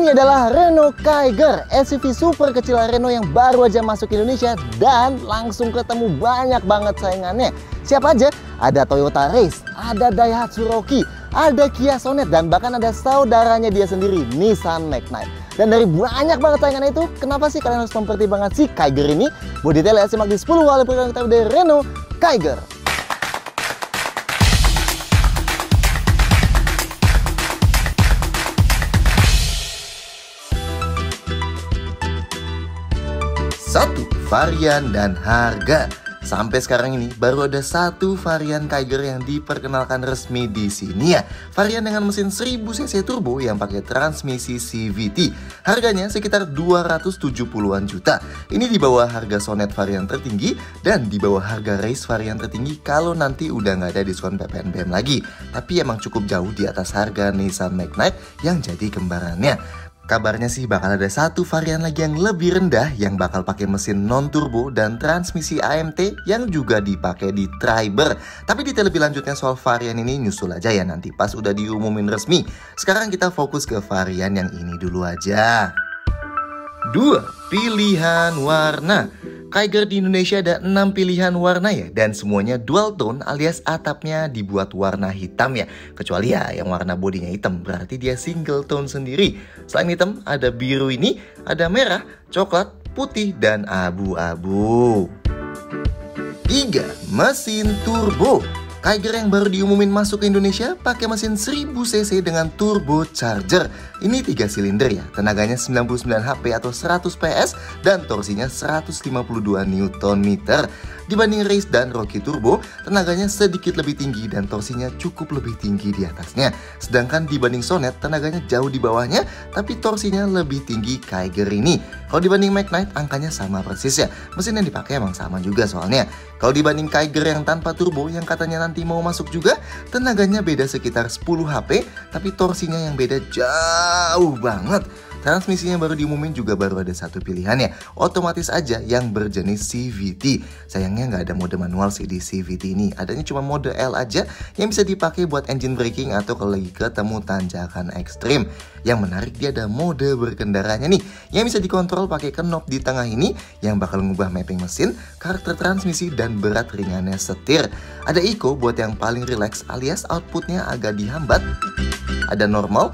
Ini adalah Renault Kiger, SUV super kecil Renault yang baru aja masuk ke Indonesia dan langsung ketemu banyak banget saingannya. Siapa aja? Ada Toyota Race, ada Daihatsu Rocky, ada Kia Sonet, dan bahkan ada saudaranya dia sendiri, Nissan Magnite. Dan dari banyak banget saingannya itu, kenapa sih kalian harus mempertimbangkan si Kiger ini? Buat detailnya simak di 10 hal yang kita dari Renault Kiger. Satu, varian dan harga. Sampai sekarang ini baru ada satu varian Kiger yang diperkenalkan resmi di sini ya. Varian dengan mesin 1000cc turbo yang pakai transmisi CVT. Harganya sekitar 270-an juta. Ini di bawah harga Sonet varian tertinggi dan di bawah harga Race varian tertinggi kalau nanti udah nggak ada diskon PPNBM lagi. Tapi emang cukup jauh di atas harga Nissan Magnite yang jadi kembarannya. Kabarnya sih bakal ada satu varian lagi yang lebih rendah yang bakal pakai mesin non-turbo dan transmisi AMT yang juga dipakai di Triber. Tapi detail lebih lanjutnya soal varian ini nyusul aja ya nanti pas udah diumumin resmi. Sekarang kita fokus ke varian yang ini dulu aja. 2. Pilihan warna. Kiger di Indonesia ada 6 pilihan warna ya, dan semuanya dual tone alias atapnya dibuat warna hitam ya. Kecuali ya yang warna bodinya hitam, berarti dia single tone sendiri. Selain hitam ada biru ini, ada merah, coklat, putih, dan abu-abu. 3. Mesin turbo. Kiger yang baru diumumin masuk ke Indonesia pakai mesin 1000cc dengan turbocharger. Ini 3 silinder ya, tenaganya 99 HP atau 100 PS dan torsinya 152 Nm. Dibanding Race dan Rocky Turbo, tenaganya sedikit lebih tinggi dan torsinya cukup lebih tinggi di atasnya. Sedangkan dibanding Sonet, tenaganya jauh di bawahnya, tapi torsinya lebih tinggi Kiger ini. Kalau dibanding Magnite, angkanya sama persis ya. Mesin yang dipakai emang sama juga soalnya. Kalau dibanding Kiger yang tanpa turbo, yang katanya nanti mau masuk juga, tenaganya beda sekitar 10 HP, tapi torsinya yang beda jauh banget. Transmisinya baru diumumin juga baru ada satu pilihan ya, otomatis aja yang berjenis CVT. Sayangnya nggak ada mode manual sih di CVT ini, adanya cuma mode L aja yang bisa dipakai buat engine braking atau kalau lagi ketemu tanjakan ekstrim. Yang menarik dia ada mode berkendaranya nih, yang bisa dikontrol pakai knob di tengah ini yang bakal ngubah mapping mesin, karakter transmisi, dan berat ringannya setir. Ada eco buat yang paling relax alias outputnya agak dihambat. Ada normal.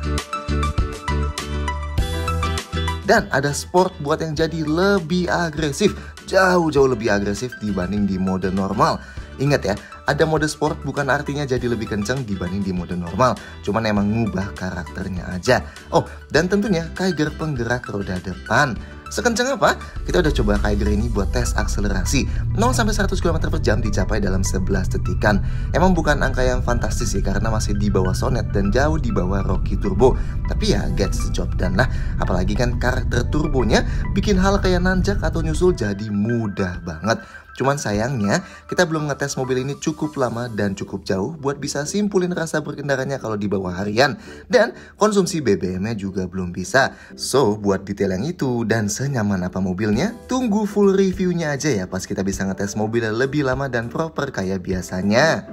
Dan ada sport buat yang jadi lebih agresif, jauh-jauh lebih agresif dibanding di mode normal. Ingat ya, ada mode sport bukan artinya jadi lebih kencang dibanding di mode normal, cuman emang ngubah karakternya aja. Oh, dan tentunya Kiger penggerak roda depan. Sekencang apa? Kita udah coba Kiger ini buat tes akselerasi. 0-100 km/jam dicapai dalam 11 detikan. Emang bukan angka yang fantastis sih karena masih di bawah Sonet dan jauh di bawah Rocky Turbo. Tapi ya gets the job done lah. Apalagi kan karakter turbonya bikin hal kayak nanjak atau nyusul jadi mudah banget. Cuman sayangnya kita belum ngetes mobil ini cukup lama dan cukup jauh buat bisa simpulin rasa berkendaranya kalau di bawah harian. Dan konsumsi BBM-nya juga belum bisa. So buat detail yang itu dan senyaman apa mobilnya, tunggu full reviewnya aja ya pas kita bisa ngetes mobilnya lebih lama dan proper kayak biasanya.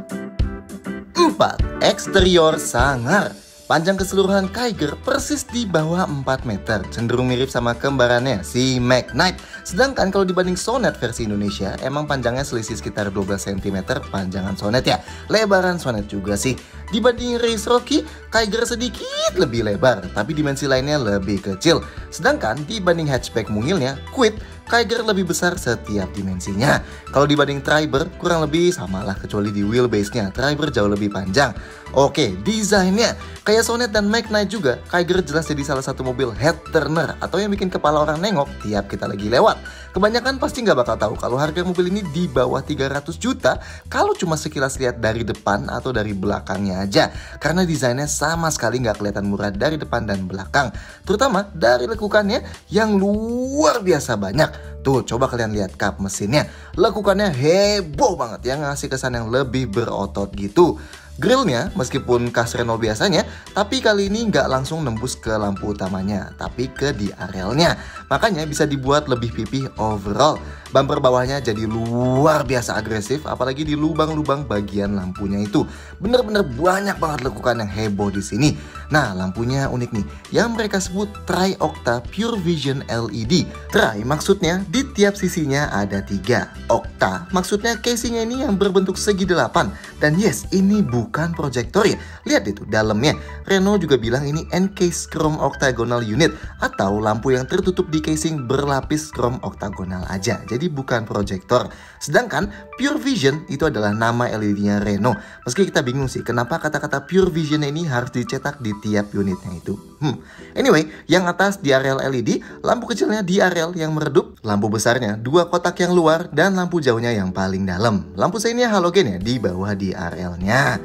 4. Eksterior sangar. Panjang keseluruhan Kiger persis di bawah 4 meter, cenderung mirip sama kembarannya si Magnite. Sedangkan kalau dibanding Sonet versi Indonesia, emang panjangnya selisih sekitar 12 cm panjangan Sonet ya. Lebaran Sonet juga sih. Dibanding Race Rocky, Kiger sedikit lebih lebar, tapi dimensi lainnya lebih kecil. Sedangkan dibanding hatchback mungilnya, Kwid, Kiger lebih besar setiap dimensinya. Kalau dibanding Triber, kurang lebih samalah kecuali di wheelbase-nya, Triber jauh lebih panjang. Oke, desainnya kayak Sonet dan Magnite juga, Kiger jelas jadi salah satu mobil head turner atau yang bikin kepala orang nengok tiap kita lagi lewat. Kebanyakan pasti nggak bakal tahu kalau harga mobil ini di bawah 300 juta kalau cuma sekilas lihat dari depan atau dari belakangnya aja. Karena desainnya sama sekali nggak kelihatan murah dari depan dan belakang. Terutama dari lekukannya yang luar biasa banyak. Tuh, coba kalian lihat kap mesinnya. Lekukannya heboh banget yang ngasih kesan yang lebih berotot gitu. Grillnya meskipun khas Renault biasanya, tapi kali ini nggak langsung nembus ke lampu utamanya, tapi ke di arealnya. Makanya bisa dibuat lebih pipih overall. Bumper bawahnya jadi luar biasa agresif, apalagi di lubang-lubang bagian lampunya itu. Bener-bener banyak banget lekukan yang heboh di sini. Nah, lampunya unik nih, yang mereka sebut Tri-Octa Pure Vision LED. Tri maksudnya di tiap sisinya ada 3. Octa maksudnya casingnya ini yang berbentuk segi 8. Dan yes, ini bukan proyektor ya. Lihat itu dalamnya. Renault juga bilang ini encased chrome octagonal unit, atau lampu yang tertutup di casing berlapis chrome octagonal aja. Jadi bukan proyektor. Sedangkan Pure Vision itu adalah nama LED-nya Renault. Meski kita bingung sih kenapa kata-kata Pure Vision ini harus dicetak di tiap unitnya itu. Anyway, yang atas di areal LED, lampu kecilnya di areal yang meredup, lampu besarnya 2 kotak yang luar, dan lampu jauhnya yang paling dalam. Lampu seinnya halogen ya di bawah di arealnya.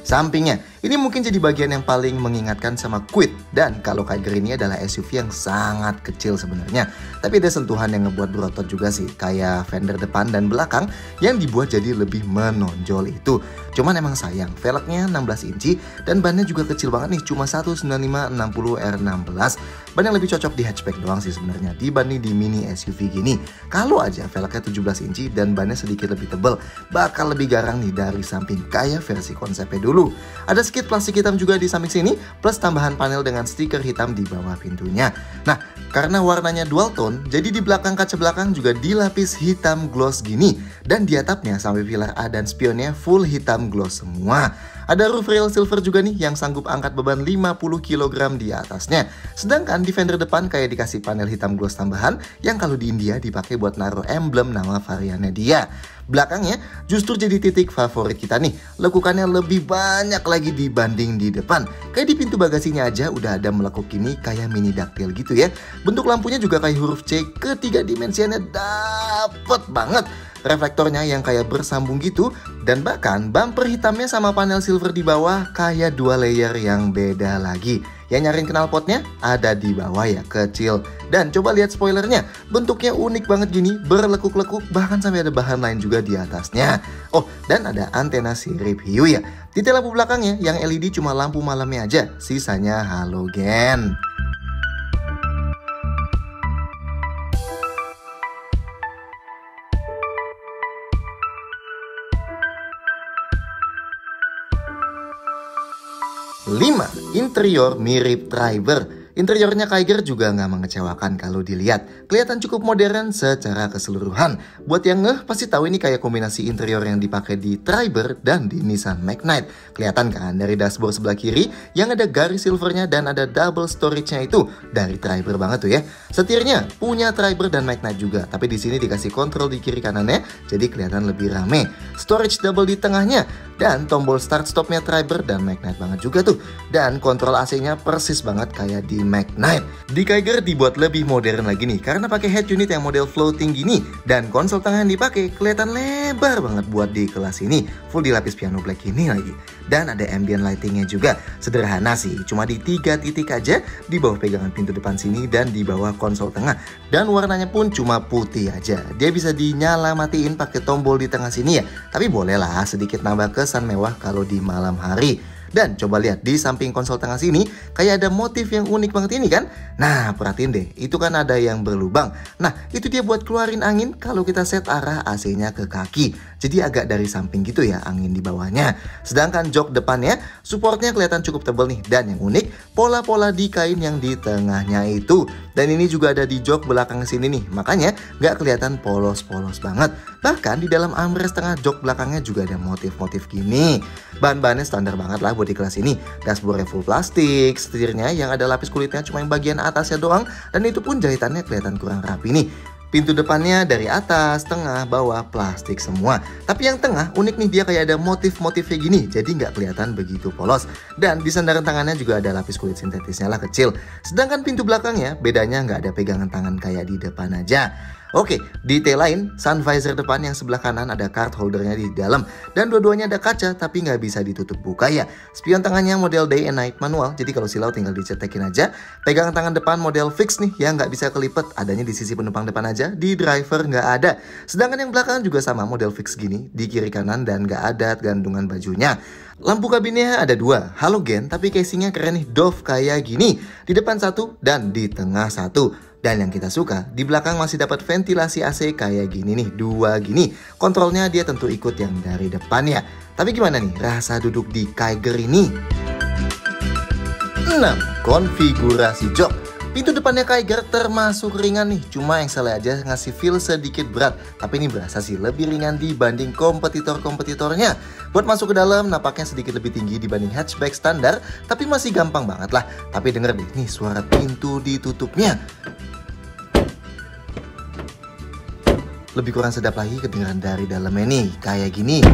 Sampingnya, ini mungkin jadi bagian yang paling mengingatkan sama Kwid. Dan kalau Kiger ini adalah SUV yang sangat kecil sebenarnya. Tapi ada sentuhan yang ngebuat berotot juga sih, kayak fender depan dan belakang yang dibuat jadi lebih menonjol itu. Cuman emang sayang, velgnya 16 inci dan bannya juga kecil banget nih, cuma 195/60 R16. Ban yang lebih cocok di hatchback doang sih sebenarnya dibanding di mini SUV gini. Kalau aja velgnya 17 inci dan bannya sedikit lebih tebal, bakal lebih garang nih dari samping kayak versi konsepnya dulu. Ada sedikit plastik hitam juga di samping sini, plus tambahan panel dengan stiker hitam di bawah pintunya. Nah, karena warnanya dual tone, jadi di belakang kaca belakang juga dilapis hitam gloss gini. Dan di atapnya sampai pilar A dan spionnya full hitam gloss semua. Ada roof rail silver juga nih yang sanggup angkat beban 50 kg di atasnya. Sedangkan di fender depan kayak dikasih panel hitam gloss tambahan yang kalau di India dipakai buat naruh emblem nama variannya dia. Belakangnya justru jadi titik favorit kita nih. Lekukannya lebih banyak lagi dibanding di depan. Kayak di pintu bagasinya aja udah ada melekuk ini kayak mini daktil gitu ya. Bentuk lampunya juga kayak huruf C, ketiga dimensinya dapet banget. Reflektornya yang kayak bersambung gitu, dan bahkan bumper hitamnya sama panel silver di bawah kayak 2 layer yang beda lagi. Yang nyariin knalpotnya ada di bawah ya, kecil. Dan coba lihat spoilernya, bentuknya unik banget gini, berlekuk-lekuk, bahkan sampai ada bahan lain juga di atasnya. Oh, dan ada antena sirip hiu ya. Detail lampu belakangnya yang LED cuma lampu malamnya aja, sisanya halogen. Lima, interior mirip Triber. Interiornya Kiger juga nggak mengecewakan kalau dilihat. Kelihatan cukup modern secara keseluruhan. Buat yang ngeh pasti tahu ini kayak kombinasi interior yang dipakai di Triber dan di Nissan Magnite. Kelihatan kan dari dashboard sebelah kiri yang ada garis silvernya dan ada double storage-nya itu dari Triber banget tuh ya. Setirnya punya Triber dan Magnite juga, tapi di sini dikasih kontrol di kiri kanannya jadi kelihatan lebih rame. Storage double di tengahnya dan tombol start stopnya Triber dan Magnite banget juga tuh. Dan kontrol AC-nya persis banget kayak di Magnite. Di Kiger dibuat lebih modern lagi nih karena pakai head unit yang model floating gini, dan konsol tengah yang dipakai kelihatan lebar banget buat di kelas ini, full dilapis piano black ini lagi. Dan ada ambient lightingnya juga, sederhana sih, cuma di 3 titik aja di bawah pegangan pintu depan sini dan di bawah konsol tengah, dan warnanya pun cuma putih aja. Dia bisa dinyala matiin pakai tombol di tengah sini ya, tapi bolehlah sedikit nambah kesan mewah kalau di malam hari. Dan coba lihat di samping konsol tengah sini kayak ada motif yang unik banget ini kan. Nah, perhatiin deh, itu kan ada yang berlubang. Nah, itu dia buat keluarin angin kalau kita set arah AC-nya ke kaki. Jadi agak dari samping gitu ya angin di bawahnya. Sedangkan jok depannya supportnya kelihatan cukup tebal nih. Dan yang unik, pola-pola di kain yang di tengahnya itu. Dan ini juga ada di jok belakang sini nih. Makanya nggak kelihatan polos-polos banget. Bahkan di dalam armrest tengah jok belakangnya juga ada motif-motif gini. Bahan-bahannya standar banget lah buat di kelas ini. Dashboardnya full plastik, setirnya yang ada lapis kulitnya cuma yang bagian atasnya doang, dan itu pun jahitannya kelihatan kurang rapi nih. Pintu depannya dari atas, tengah, bawah plastik semua. Tapi yang tengah unik nih, dia kayak ada motif-motifnya gini, jadi nggak kelihatan begitu polos. Dan di sandaran tangannya juga ada lapis kulit sintetisnya lah kecil. Sedangkan pintu belakangnya bedanya nggak ada pegangan tangan kayak di depan aja. Oke, detail lain, sun visor depan yang sebelah kanan ada card holdernya di dalam. Dan dua-duanya ada kaca tapi nggak bisa ditutup buka ya. Spion tangannya model day and night manual, jadi kalau silau tinggal dicetekin aja. Pegangan tangan depan model fix nih yang nggak bisa kelipet, adanya di sisi penumpang depan aja, di driver nggak ada. Sedangkan yang belakang juga sama model fix gini, di kiri kanan dan nggak ada gantungan bajunya. Lampu kabinnya ada dua, halogen tapi casingnya keren nih, Dove kayak gini. Di depan satu dan di tengah satu. Dan yang kita suka, di belakang masih dapat ventilasi AC kayak gini nih, dua gini. Kontrolnya dia tentu ikut yang dari depan ya. Tapi gimana nih rasa duduk di Kiger ini? 6. Konfigurasi jok. Pintu depannya Kiger termasuk ringan nih, cuma yang salah aja ngasih feel sedikit berat. Tapi ini berasa sih lebih ringan dibanding kompetitor-kompetitornya. Buat masuk ke dalam nampaknya sedikit lebih tinggi dibanding hatchback standar, tapi masih gampang banget lah. Tapi denger deh nih suara pintu ditutupnya. Lebih kurang sedap lagi kedengaran dari dalamnya nih, kayak gini.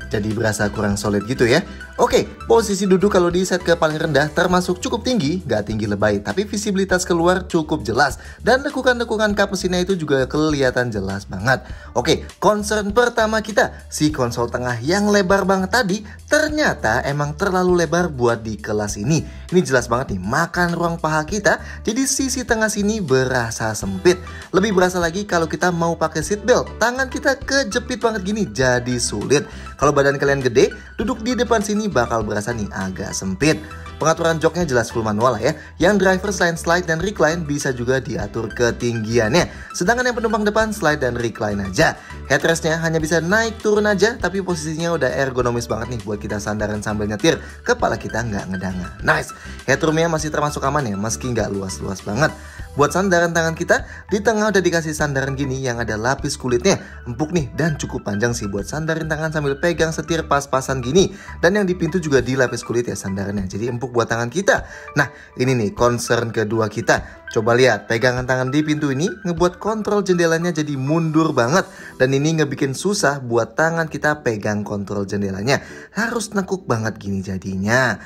Jadi berasa kurang solid gitu ya. Oke, posisi duduk kalau di set ke paling rendah termasuk cukup tinggi, gak tinggi lebay, tapi visibilitas keluar cukup jelas. Dan lekukan-lekukan kap mesinnya itu juga kelihatan jelas banget. Oke, concern pertama kita, si konsol tengah yang lebar banget tadi, ternyata emang terlalu lebar buat di kelas ini. Ini jelas banget nih, makan ruang paha kita, jadi sisi tengah sini berasa sempit. Lebih berasa lagi kalau kita mau pakai seat belt, tangan kita kejepit banget gini, jadi sulit. Kalau badan kalian gede, duduk di depan sini bakal berasa nih agak sempit. Pengaturan joknya jelas full manual lah ya. Yang driver selain slide dan recline bisa juga diatur ketinggiannya. Sedangkan yang penumpang depan slide dan recline aja. Headrestnya hanya bisa naik turun aja, tapi posisinya udah ergonomis banget nih buat kita sandaran sambil nyetir. Kepala kita nggak ngedanga. Nice. Headroomnya masih termasuk aman ya, meski nggak luas-luas banget. Buat sandaran tangan kita, di tengah udah dikasih sandaran gini yang ada lapis kulitnya. Empuk nih dan cukup panjang sih buat sandarin tangan sambil pegang setir pas-pasan gini. Dan yang di pintu juga dilapis kulit ya sandarannya, jadi empuk buat tangan kita. Nah, ini nih concern kedua kita. Coba lihat, pegangan tangan di pintu ini ngebuat kontrol jendelanya jadi mundur banget. Dan ini ngebikin susah buat tangan kita pegang kontrol jendelanya. Harus nekuk banget gini jadinya.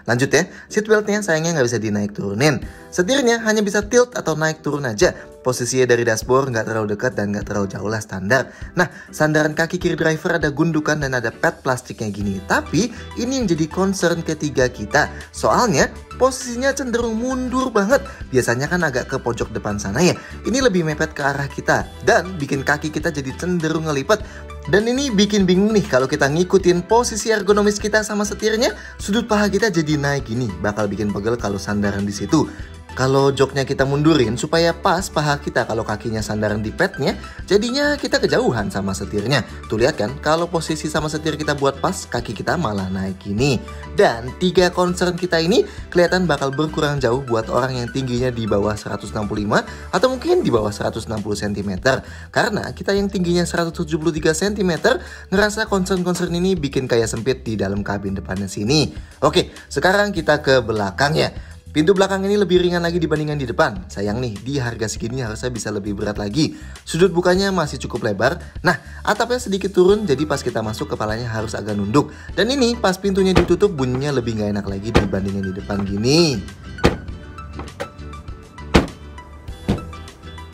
Lanjut ya, seatbeltnya sayangnya nggak bisa dinaik turunin. Setirnya hanya bisa tilt atau naik turun aja. Posisinya dari dashboard nggak terlalu dekat dan nggak terlalu jauh lah standar. Nah, sandaran kaki kiri driver ada gundukan dan ada pad plastiknya gini. Tapi ini yang jadi concern ketiga kita. Soalnya posisinya cenderung mundur banget. Biasanya kan agak ke pojok depan sana ya. Ini lebih mepet ke arah kita dan bikin kaki kita jadi cenderung ngelipet. Dan ini bikin bingung nih kalau kita ngikutin posisi ergonomis kita sama setirnya, sudut paha kita jadi naik gini. Bakal bikin pegel kalau sandaran di situ. Kalau joknya kita mundurin supaya pas paha kita kalau kakinya sandaran di padnya, jadinya kita kejauhan sama setirnya. Tuh lihat kan, kalau posisi sama setir kita buat pas, kaki kita malah naik gini. Dan tiga concern kita ini kelihatan bakal berkurang jauh buat orang yang tingginya di bawah 165 atau mungkin di bawah 160 cm. Karena kita yang tingginya 173 cm ngerasa concern-concern ini bikin kayak sempit di dalam kabin depannya sini. Oke, sekarang kita ke belakangnya. Pintu belakang ini lebih ringan lagi dibandingkan di depan. Sayang nih, di harga segini harusnya bisa lebih berat lagi. Sudut bukanya masih cukup lebar. Nah, atapnya sedikit turun, jadi pas kita masuk kepalanya harus agak nunduk. Dan ini pas pintunya ditutup bunyinya lebih gak enak lagi dibandingkan di depan gini.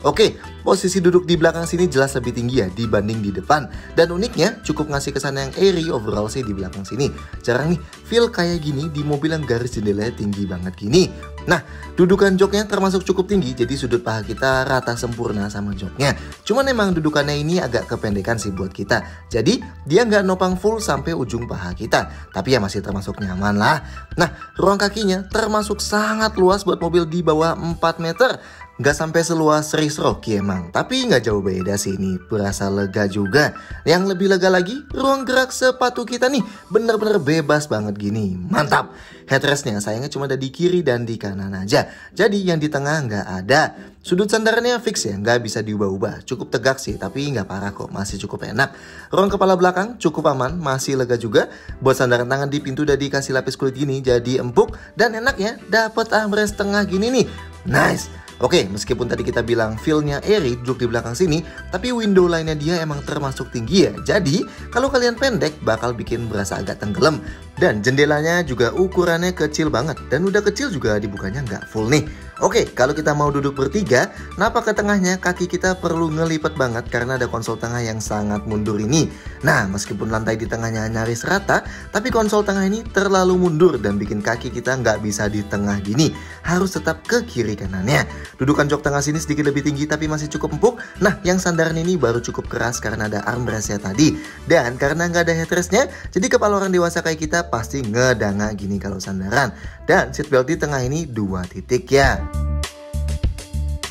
Oke, posisi duduk di belakang sini jelas lebih tinggi ya dibanding di depan. Dan uniknya cukup ngasih kesan yang airy overall sih di belakang sini. Jarang nih feel kayak gini di mobil yang garis jendelanya tinggi banget gini. Nah, dudukan joknya termasuk cukup tinggi, jadi sudut paha kita rata sempurna sama joknya. Cuman emang dudukannya ini agak kependekan sih buat kita. Jadi dia nggak nopang full sampai ujung paha kita. Tapi ya masih termasuk nyaman lah. Nah, ruang kakinya termasuk sangat luas buat mobil di bawah 4 meter. Nggak sampai seluas Race Rocky emang, tapi nggak jauh beda sih ini, berasa lega juga. Yang lebih lega lagi, ruang gerak sepatu kita nih bener-bener bebas banget gini, mantap. Headrestnya sayangnya cuma ada di kiri dan di kanan aja, jadi yang di tengah nggak ada. Sudut sandarannya fix ya, nggak bisa diubah-ubah, cukup tegak sih, tapi nggak parah kok, masih cukup enak. Ruang kepala belakang cukup aman, masih lega juga. Buat sandaran tangan di pintu udah dikasih lapis kulit gini, jadi empuk dan enaknya dapet armrest tengah gini nih, nice. Oke, meskipun tadi kita bilang feel-nya airy duduk di belakang sini, tapi window line-nya dia emang termasuk tinggi ya. Jadi, kalau kalian pendek bakal bikin berasa agak tenggelam. Dan jendelanya juga ukurannya kecil banget. Dan udah kecil juga dibukanya nggak full nih. Oke, kalau kita mau duduk bertiga, napak ke tengahnya kaki kita perlu ngelipat banget karena ada konsol tengah yang sangat mundur ini. Nah, meskipun lantai di tengahnya nyaris rata, tapi konsol tengah ini terlalu mundur dan bikin kaki kita nggak bisa di tengah gini. Harus tetap ke kiri kanannya. Dudukan jok tengah sini sedikit lebih tinggi tapi masih cukup empuk. Nah, yang sandaran ini baru cukup keras karena ada armrestnya tadi. Dan karena nggak ada headrestnya, jadi kepala orang dewasa kayak kita pasti ngedanga gini kalau sandaran. Dan seatbelt di tengah ini 2 titik ya.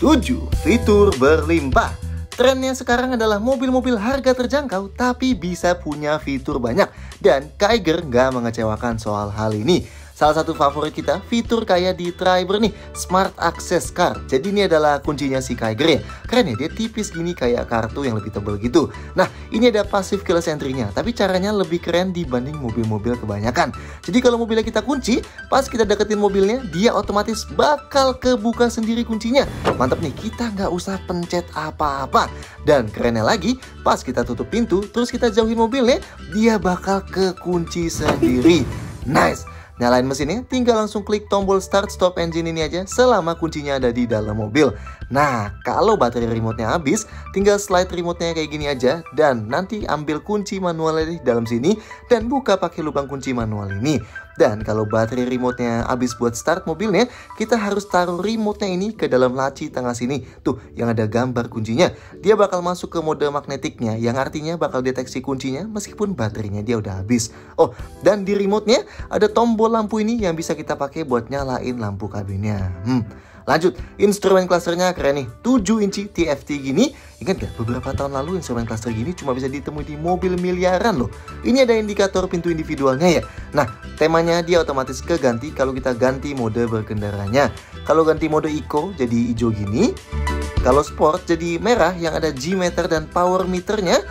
7. Fitur berlimpah. Trennya sekarang adalah mobil-mobil harga terjangkau tapi bisa punya fitur banyak. Dan Kiger nggak mengecewakan soal hal ini. Salah satu favorit kita, fitur kayak di Triber nih, Smart Access Car. Jadi ini adalah kuncinya si Kiger ya. Keren ya, dia tipis gini kayak kartu yang lebih tebal gitu. Nah, ini ada passive keyless entry-nya, tapi caranya lebih keren dibanding mobil-mobil kebanyakan. Jadi kalau mobilnya kita kunci, pas kita deketin mobilnya, dia otomatis bakal kebuka sendiri kuncinya. Mantap nih, kita nggak usah pencet apa-apa. Dan kerennya lagi, pas kita tutup pintu, terus kita jauhin mobilnya, dia bakal kekunci sendiri. Nice! Nyalain mesinnya, tinggal langsung klik tombol start stop engine ini aja selama kuncinya ada di dalam mobil. Nah, kalau baterai remote-nya habis, tinggal slide remote-nya kayak gini aja dan nanti ambil kunci manualnya di dalam sini dan buka pakai lubang kunci manual ini. Dan kalau baterai remote-nya habis buat start mobilnya, kita harus taruh remote-nya ini ke dalam laci tengah sini. Tuh, yang ada gambar kuncinya. Dia bakal masuk ke mode magnetiknya, yang artinya bakal deteksi kuncinya meskipun baterainya dia udah habis. Oh, dan di remote-nya ada tombol lampu ini yang bisa kita pakai buat nyalain lampu kabinnya. Lanjut, instrumen clusternya keren nih, 7 inci TFT gini. Ingat gak, beberapa tahun lalu instrumen cluster gini cuma bisa ditemui di mobil miliaran loh. Ini ada indikator pintu individualnya ya. Nah, temanya dia otomatis keganti kalau kita ganti mode berkendaranya. Kalau ganti mode eco jadi hijau gini. Kalau sport jadi merah yang ada G-meter dan power meternya.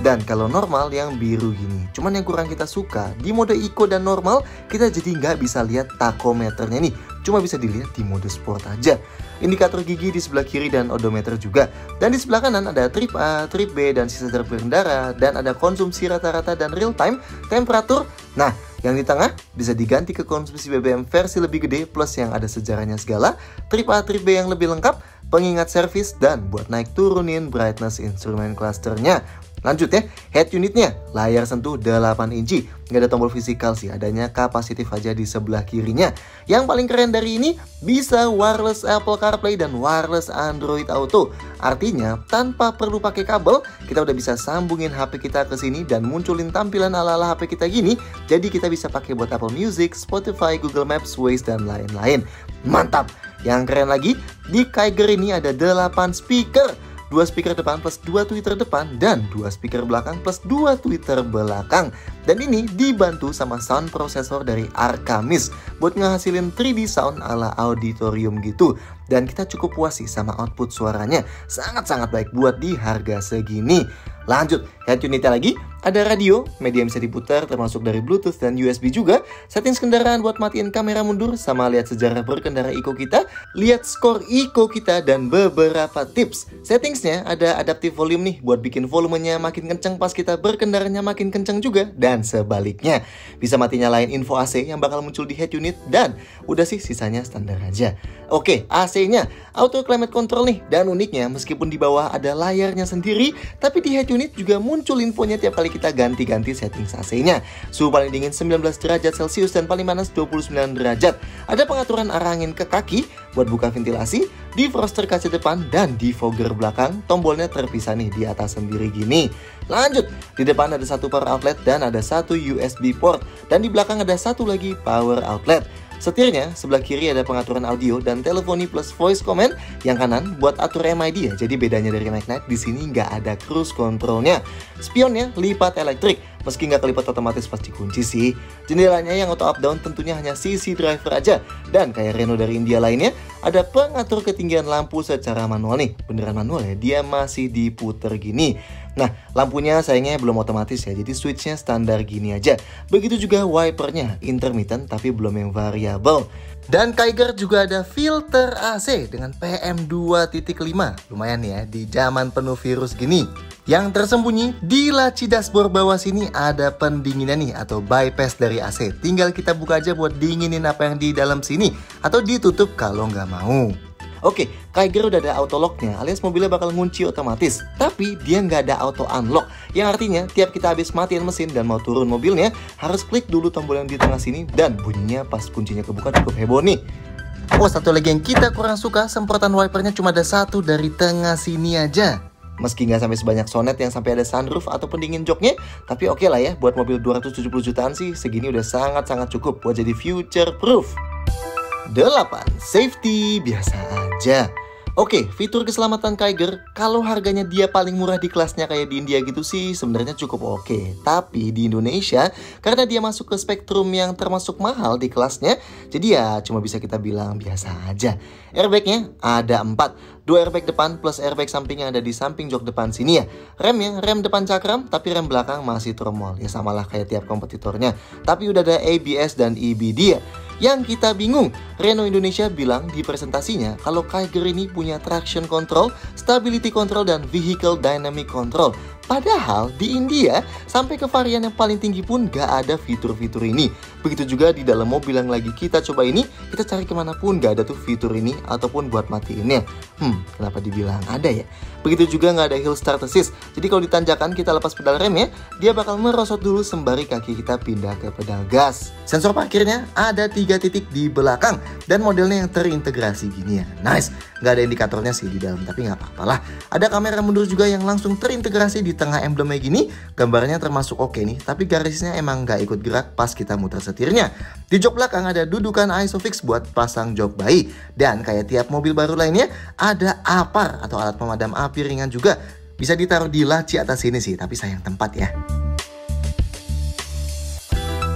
Dan kalau normal yang biru gini. Cuman yang kurang kita suka, di mode eco dan normal kita jadi nggak bisa lihat tachometernya nih. Cuma bisa dilihat di mode sport aja. Indikator gigi di sebelah kiri dan odometer juga. Dan di sebelah kanan ada trip A, trip B, dan sisa berkendara. Dan ada konsumsi rata-rata dan real time, temperatur. Nah, yang di tengah bisa diganti ke konsumsi BBM versi lebih gede plus yang ada sejarahnya segala. Trip A, trip B yang lebih lengkap, pengingat servis, dan buat naik turunin brightness instrumen clusternya. Lanjut ya, head unitnya layar sentuh 8 inci. Nggak ada tombol fisikal sih, adanya kapasitif aja di sebelah kirinya. Yang paling keren dari ini, bisa wireless Apple CarPlay dan wireless Android Auto. Artinya, tanpa perlu pakai kabel, kita udah bisa sambungin HP kita ke sini dan munculin tampilan ala-ala HP kita gini. Jadi kita bisa pakai buat Apple Music, Spotify, Google Maps, Waze, dan lain-lain. Mantap! Yang keren lagi, di Kiger ini ada 8 speaker. 2 speaker depan plus 2 tweeter depan dan 2 speaker belakang plus 2 tweeter belakang. Dan ini dibantu sama sound processor dari Arcamis buat ngehasilin 3D sound ala auditorium gitu. Dan kita cukup puas sih sama output suaranya. Sangat-sangat baik buat di harga segini. Lanjut, head unitnya lagi. Ada radio, media yang bisa diputar termasuk dari Bluetooth dan USB juga. Settings kendaraan buat matiin kamera mundur sama lihat sejarah berkendara Eco kita. Lihat skor Eco kita dan beberapa tips. Settingsnya ada adaptive volume nih buat bikin volumenya makin kenceng pas kita berkendaranya makin kenceng juga. Dan sebaliknya, bisa mati nyalain info AC yang bakal muncul di head unit. Dan udah sih sisanya standar aja. Oke, AC-nya auto climate control nih. Dan uniknya meskipun di bawah ada layarnya sendiri, tapi di head unit juga muncul infonya tiap kali kita ganti-ganti settings AC-nya. Suhu paling dingin 19 derajat Celcius dan paling panas 29 derajat. Ada pengaturan arah angin ke kaki buat buka ventilasi, defroster kaca depan, dan defogger belakang. Tombolnya terpisah nih di atas sendiri gini. Lanjut, di depan ada 1 power outlet dan ada 1 USB port. Dan di belakang ada 1 lagi power outlet. Setirnya sebelah kiri ada pengaturan audio dan teleponi plus voice command. Yang kanan buat atur MID ya. Jadi bedanya dari Night di sini nggak ada cruise controlnya. Spionnya lipat elektrik. Meski nggak kelipat otomatis pasti kunci sih. Jendelanya yang auto up down tentunya hanya CC driver aja. Dan kayak Renault dari India lainnya, ada pengatur ketinggian lampu secara manual nih. Beneran manual ya, dia masih diputer gini. Nah, lampunya sayangnya belum otomatis ya, jadi switchnya standar gini aja. Begitu juga wipernya, intermittent tapi belum yang variabel. Dan Kiger juga ada filter AC dengan PM2.5. Lumayan ya, di zaman penuh virus gini. Yang tersembunyi di laci dashboard bawah sini ada pendinginan nih atau bypass dari AC. Tinggal kita buka aja buat dinginin apa yang di dalam sini atau ditutup kalau nggak mau. Oke, Kiger udah ada auto locknya alias mobilnya bakal ngunci otomatis. Tapi dia nggak ada auto unlock, yang artinya tiap kita habis matiin mesin dan mau turun mobilnya harus klik dulu tombol yang di tengah sini dan bunyinya pas kuncinya kebuka cukup heboh nih. Oh, satu lagi yang kita kurang suka, semprotan wipernya cuma ada satu dari tengah sini aja. Meski nggak sampai sebanyak Sonet yang sampai ada sunroof atau pendingin joknya, tapi oke lah ya, buat mobil 270 jutaan sih segini udah sangat-sangat cukup buat jadi future proof. 8. Safety biasa aja. Oke, fitur keselamatan Kiger, kalau harganya dia paling murah di kelasnya kayak di India gitu sih sebenarnya cukup oke. Tapi di Indonesia, karena dia masuk ke spektrum yang termasuk mahal di kelasnya, jadi ya cuma bisa kita bilang biasa aja. Airbagnya ada 4. 2 airbag depan plus airbag samping yang ada di samping jok depan sini ya. Remnya, rem depan cakram, tapi rem belakang masih tromol. Ya samalah kayak tiap kompetitornya. Tapi udah ada ABS dan EBD ya. Yang kita bingung, Renault Indonesia bilang di presentasinya kalau Kiger ini punya traction control, stability control, dan vehicle dynamic control. Padahal di India, sampai ke varian yang paling tinggi pun gak ada fitur-fitur ini. Begitu juga di dalam mobil yang lagi kita coba ini, kita cari kemanapun gak ada tuh fitur ini ataupun buat matiinnya. Kenapa dibilang ada ya? Begitu juga gak ada hill start assist. Jadi kalau ditanjakan kita lepas pedal remnya, dia bakal merosot dulu sembari kaki kita pindah ke pedal gas. Sensor parkirnya ada 3 titik di belakang dan modelnya yang terintegrasi gini ya. Nice, gak ada indikatornya sih di dalam, tapi gak apa-apa lah. Ada kamera mundur juga yang langsung terintegrasi di tengah emblemnya gini. Gambarnya termasuk oke nih, tapi garisnya emang gak ikut gerak pas kita muter setirnya. Di jok belakang ada dudukan ISOFIX buat pasang jok bayi. Dan kayak tiap mobil baru lainnya, ada APAR atau alat pemadam api ringan juga. Bisa ditaruh di laci atas sini sih, tapi sayang tempat ya.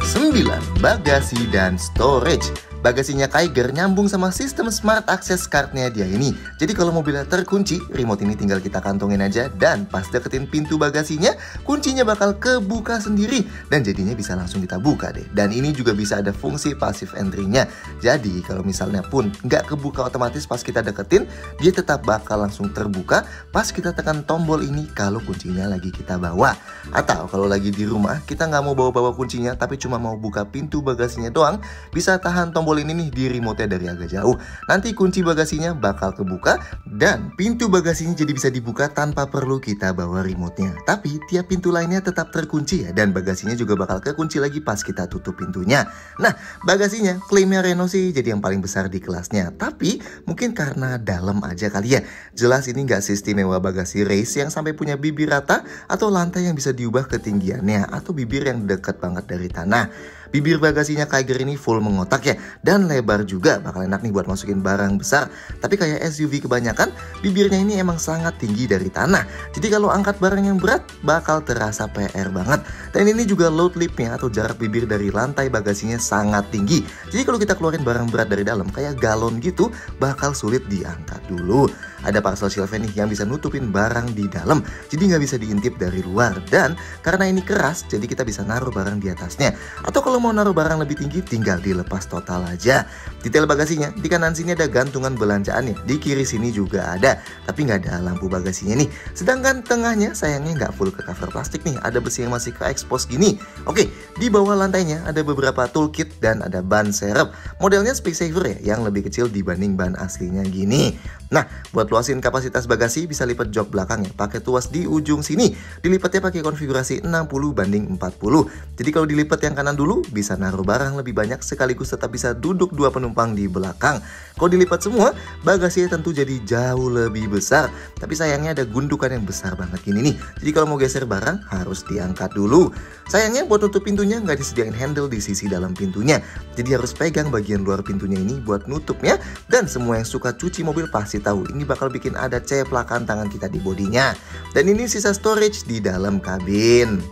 9. Bagasi dan storage. Bagasinya Kiger nyambung sama sistem Smart Access Card-nya dia ini. Jadi kalau mobilnya terkunci, remote ini tinggal kita kantongin aja dan pas deketin pintu bagasinya, kuncinya bakal kebuka sendiri dan jadinya bisa langsung kita buka deh. Dan ini juga bisa ada fungsi passive entry-nya. Jadi kalau misalnya pun nggak kebuka otomatis pas kita deketin, dia tetap bakal langsung terbuka pas kita tekan tombol ini kalau kuncinya lagi kita bawa. Atau kalau lagi di rumah, kita nggak mau bawa-bawa kuncinya tapi cuma mau buka pintu bagasinya doang, bisa tahan tombol ini nih di remote-nya dari agak jauh. Nanti kunci bagasinya bakal kebuka dan pintu bagasinya jadi bisa dibuka tanpa perlu kita bawa remote-nya. Tapi tiap pintu lainnya tetap terkunci ya, dan bagasinya juga bakal kekunci lagi pas kita tutup pintunya. Nah, bagasinya klaimnya Renault sih jadi yang paling besar di kelasnya. Tapi mungkin karena dalam aja kali ya. Jelas ini nggak seistimewa bagasi race yang sampai punya bibir rata atau lantai yang bisa diubah ketinggiannya atau bibir yang dekat banget dari tanah. Bibir bagasinya Kiger ini full mengotak ya, dan lebar juga, bakal enak nih buat masukin barang besar. Tapi kayak SUV kebanyakan, bibirnya ini emang sangat tinggi dari tanah. Jadi kalau angkat barang yang berat, bakal terasa PR banget. Dan ini juga load lipnya atau jarak bibir dari lantai bagasinya sangat tinggi. Jadi kalau kita keluarin barang berat dari dalam, kayak galon gitu, bakal sulit diangkat dulu. Ada parcel shelf nih yang bisa nutupin barang di dalam, jadi nggak bisa diintip dari luar. Dan karena ini keras, jadi kita bisa naruh barang di atasnya. Atau kalau mau naruh barang lebih tinggi, tinggal dilepas total aja. Detail bagasinya, di kanan sini ada gantungan belanjaan ya, di kiri sini juga ada, tapi nggak ada lampu bagasinya nih. Sedangkan tengahnya sayangnya nggak full ke cover plastik nih, ada besi yang masih ke expose gini. Oke, di bawah lantainya ada beberapa toolkit dan ada ban serep. Modelnya Speedsaver ya, yang lebih kecil dibanding ban aslinya gini. Nah, buat luasin kapasitas bagasi bisa lipat jok belakang ya, pakai tuas di ujung sini. Dilipatnya pakai konfigurasi 60:40. Jadi kalau dilipat yang kanan dulu, bisa naruh barang lebih banyak sekaligus tetap bisa duduk 2 penumpang di belakang. Kalau dilipat semua, bagasinya tentu jadi jauh lebih besar. Tapi sayangnya ada gundukan yang besar banget gini nih. Jadi kalau mau geser barang, harus diangkat dulu. Sayangnya buat tutup pintunya nggak disediain handle di sisi dalam pintunya. Jadi harus pegang bagian luar pintunya ini buat nutupnya. Dan semua yang suka cuci mobil pasti tahu ini bakal bikin ada ceplakan tangan kita di bodinya. Dan ini sisa storage di dalam kabin.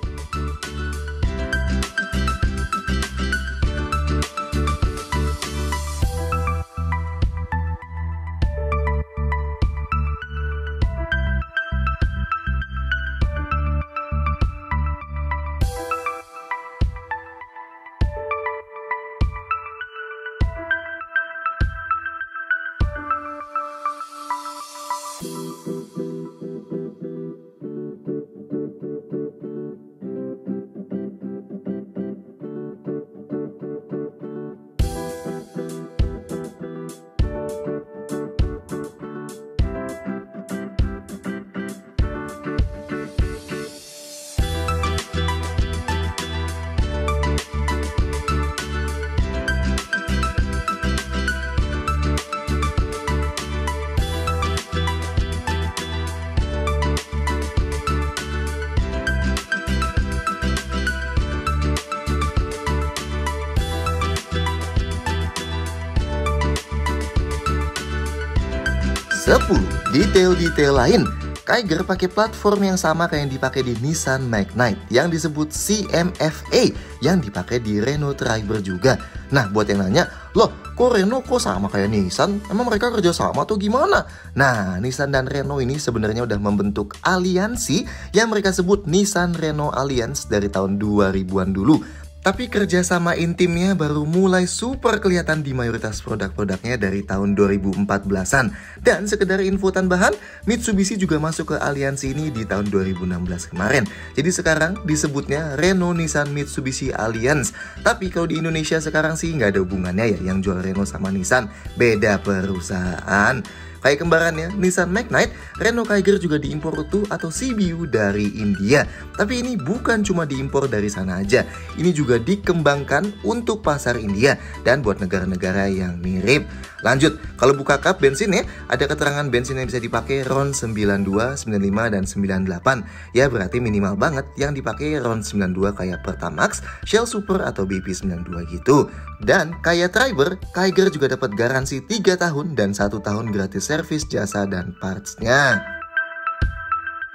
10. Detail-detail lain. Kiger pakai platform yang sama kayak yang dipakai di Nissan Magnite yang disebut CMF-A yang dipakai di Renault Triber juga. Nah, buat yang nanya, loh kok Renault kok sama kayak Nissan? Emang mereka kerja sama atau gimana? Nah, Nissan dan Renault ini sebenarnya udah membentuk aliansi yang mereka sebut Nissan Renault Alliance dari tahun 2000-an dulu. Tapi kerjasama intimnya baru mulai super kelihatan di mayoritas produk-produknya dari tahun 2014-an. Dan sekedar info tambahan, Mitsubishi juga masuk ke aliansi ini di tahun 2016 kemarin. Jadi sekarang disebutnya Renault Nissan Mitsubishi Alliance. Tapi kalau di Indonesia sekarang sih nggak ada hubungannya ya, yang jual Renault sama Nissan, beda perusahaan. Kayak kembarannya, Nissan Magnite, Renault Kiger juga diimpor utuh atau CBU dari India. Tapi ini bukan cuma diimpor dari sana aja, ini juga dikembangkan untuk pasar India dan buat negara-negara yang mirip. Lanjut, kalau buka kap bensin ya, ada keterangan bensin yang bisa dipakai RON 92, 95, dan 98. Ya berarti minimal banget yang dipakai RON 92 kayak Pertamax, Shell Super, atau BP 92 gitu. Dan kayak Triber, Kiger juga dapat garansi 3 tahun dan 1 tahun gratis servis jasa dan parts-nya.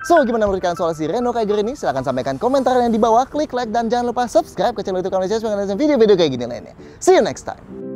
So, gimana menurut kalian soal si Renault Kiger ini? Silahkan sampaikan komentar yang di bawah, klik like, dan jangan lupa subscribe ke channel YouTube kami supaya kalian video-video kayak gini lainnya. See you next time!